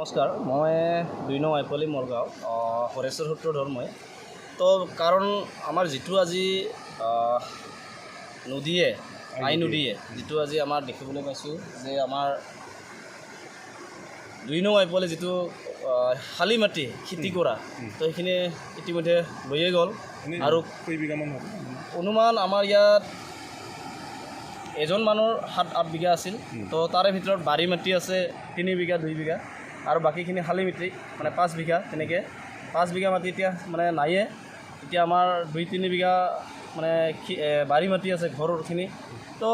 নমস্কাৰ, মই ২ নং আইপলি মৰগাঁও হৰেশ্বৰ সূত্ৰধৰ মই। তো কাৰণ আমাৰ যিটো আজি নদীয়ে আই নদীয়ে যিটো আজি আমাৰ দেখিবলৈ পাইছোঁ যে আমাৰ ২ নং আইপলি যিটো শালি মাটি খেতি কৰা, তো সেইখিনি ইতিমধ্যে লৈয়ে গ'ল। আৰু অনুমান আমাৰ ইয়াত এজন মানুহৰ ৭-৮ বিঘা আছিল। তো তাৰে ভিতৰত বাৰী মাটি আছে ৩ বিঘা 2 বিঘা, আৰু বাকীখিনি শালি মাটি মানে 5 বিঘা। তেনেকৈ 5 বিঘা মাটি এতিয়া মানে নায়ে। এতিয়া আমাৰ 2-3 বিঘা মানে বাৰী মাটি আছে ঘৰৰখিনি। তো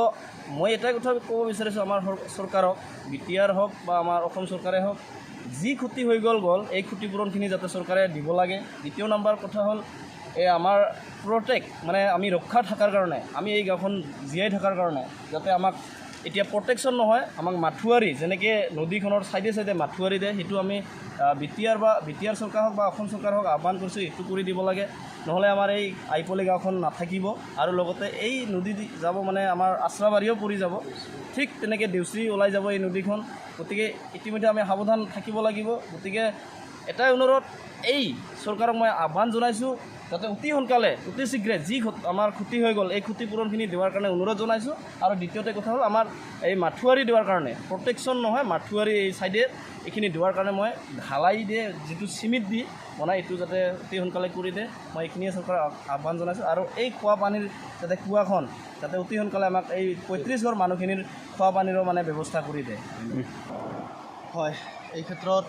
মই এটাই কথা ক'ব বিচাৰিছোঁ আমাৰ চৰকাৰক, BTR হওক বা আমাৰ অসম চৰকাৰে হওক, যি ক্ষতি হৈ গ'ল এই ক্ষতিপূৰণখিনি যাতে চৰকাৰে দিব লাগে। দ্বিতীয় নম্বৰ কথা হ'ল আমাৰ প্ৰটেক্ট মানে আমি ৰক্ষা থকাৰ কাৰণে, আমি এই গাঁওখন জীয়াই থকাৰ কাৰণে যাতে আমাক এতিয়া প্ৰটেকশ্যন নহয়, আমাক মাথুৱাৰী যেনেকৈ নদীখনৰ ছাইডে মাথুৱাৰী দিয়ে, সেইটো আমি BTR চৰকাৰ হওক বা অসম চৰকাৰ হওক আহ্বান কৰিছোঁ, এইটো কৰি দিব লাগে। নহ'লে আমাৰ এই আইপলি গাঁওখন নাথাকিব, আৰু লগতে এই নদী যাব মানে আমাৰ আশ্ৰাবাৰীও পৰি যাব। ঠিক তেনেকৈ দেউচি ওলাই যাব এই নদীখন। গতিকে ইতিমধ্যে আমি সাৱধান থাকিব লাগিব। গতিকে এটাই অনুৰোধ, এই চৰকাৰক মই আহ্বান জনাইছোঁ যাতে অতি সোনকালে অতি শীঘ্ৰে যি আমাৰ ক্ষতি হৈ গ'ল এই ক্ষতিপূৰণখিনি দিয়াৰ কাৰণে অনুৰোধ জনাইছোঁ। আৰু দ্বিতীয়তে কথা হ'ল আমাৰ এই মাথুৱাৰী দিয়াৰ কাৰণে, প্ৰটেকশ্যন নহয়, মাথুৱাৰী এই ছাইডে এইখিনি দিয়াৰ কাৰণে মই ঢালাই দিয়ে যিটো চিমেণ্ট দি বনাই, এইটো যাতে অতি সোনকালে কৰি দিয়ে, মই এইখিনিয়ে চৰকাৰক আহ্বান জনাইছোঁ। আৰু এই খোৱা পানীৰ যাতে কুঁৱাখন যাতে অতি সোনকালে আমাক এই 35 ঘৰ মানুহখিনিৰ খোৱা পানীৰো মানে ব্যৱস্থা কৰি দিয়ে। হয়, এই ক্ষেত্ৰত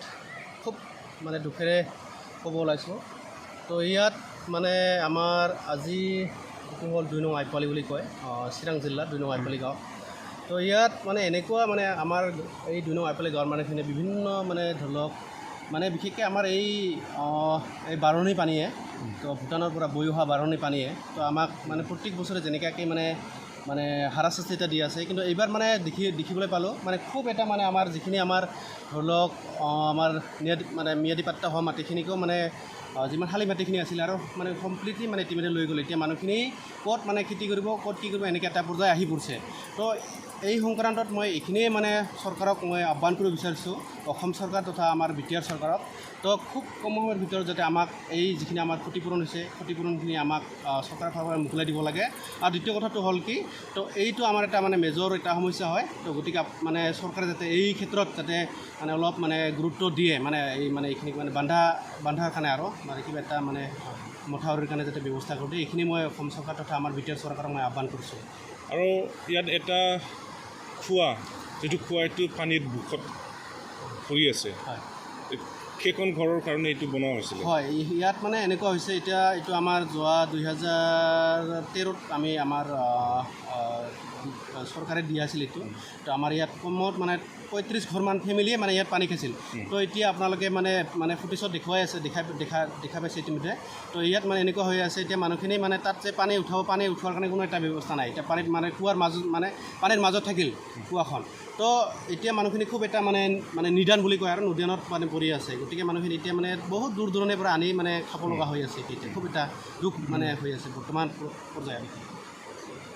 খুব মানে দুখেৰে ক'ব ওলাইছোঁ। তো ইয়াত মানে আমাৰ আজি এইটো হ'ল 2 নং আইপলি বুলি কয়, চিৰাং জিলাৰ 2 নং আইপলি গাঁও। তো ইয়াত মানে এনেকুৱা মানে আমাৰ এই 2 নং আইপলি গাঁৱৰ মানুহখিনিয়ে বিভিন্ন মানে ধৰি লওক মানে বিশেষকৈ আমাৰ এই বাৰণী পানীয়ে, তো ভূটানৰ পৰা বৈ অহা বাৰণী পানীয়ে তো আমাক মানে প্ৰত্যেক বছৰে যেনেকুৱাকৈ মানে হাৰাশাস্তি এটা দি আছে। কিন্তু এইবাৰ মানে দেখিবলৈ পালোঁ মানে খুব এটা মানে আমাৰ যিখিনি আমাৰ ধৰি লওক আমাৰ ম্যাদী পাট্টা হোৱা মাটিখিনিকো মানে যিমান শালি মাটিখিনি আছিলে আৰু মানে কমপ্লিটলি মানে ইতিমধ্যে লৈ গ'ল। এতিয়া মানুহখিনি ক'ত মানে খেতি কৰিব, ক'ত কি কৰিব, এনেকৈ এটা পৰ্যায় আহি পৰিছে। তো এই সংক্ৰান্তত মই এইখিনিয়ে মানে চৰকাৰক মই আহ্বান কৰিব বিচাৰিছোঁ, অসম চৰকাৰ তথা আমাৰ BTR চৰকাৰক। তো খুব কম সময়ৰ ভিতৰত যাতে আমাক এই যিখিনি আমাৰ ক্ষতিপূৰণ হৈছে, ক্ষতিপূৰণখিনি আমাক চৰকাৰৰ ফালৰ পৰা মোকলাই দিব লাগে। আৰু দ্বিতীয় কথাটো হ'ল কি, তো এইটো আমাৰ এটা মানে মেজৰ এটা সমস্যা হয়। তো গতিকে মানে চৰকাৰে যাতে এই ক্ষেত্ৰত যাতে মানে অলপ মানে গুৰুত্ব দিয়ে, মানে এইখিনিক মানে বান্ধাৰ কাৰণে আৰু মানে কিবা এটা মানে মথাউৰিৰ কাৰণে যাতে ব্যৱস্থা কৰি দিয়ে, এইখিনি মই অসম চৰকাৰ তথা আমাৰ BTR চৰকাৰক মই আহ্বান কৰিছোঁ। আৰু ইয়াত এটা যিটো এইটো পানীত বুকত পৰি আছে, হয়, সেইখন ঘৰৰ কাৰণে এইটো বনোৱা হৈছিলে। হয়, ইয়াত মানে এনেকুৱা হৈছে, এতিয়া এইটো আমাৰ যোৱা 2013ত আমি আমাৰ চৰকাৰে দিয়া আছিল এইটো। তো আমাৰ ইয়াত কমত মানে 35 ঘৰমান ফেমিলিয়ে মানে ইয়াত পানী খাইছিল। তো এতিয়া আপোনালোকে মানে ফুটেজত দেখুৱাই আছে, দেখা পাইছে ইতিমধ্যে। তো ইয়াত মানে এনেকুৱা হৈ আছে, এতিয়া মানুহখিনি মানে তাত যে পানী উঠোৱাৰ কাৰণে কোনো এটা ব্যৱস্থা নাই। এতিয়া পানীত মানে কুঁৱাৰ মাজত পানীৰ মাজত থাকিল কুঁৱাখন। তো এতিয়া মানুহখিনি খুব এটা মানে নিদান বুলি কয় আৰু নিদানত মানে পৰি আছে। গতিকে মানুহখিনি এতিয়া মানে বহুত দূৰ দূৰণিৰ পৰা আনি মানে খাব লগা হৈ আছে। এতিয়া খুব এটা দুখ মানে হৈ আছে বৰ্তমান পৰ্যায়ত।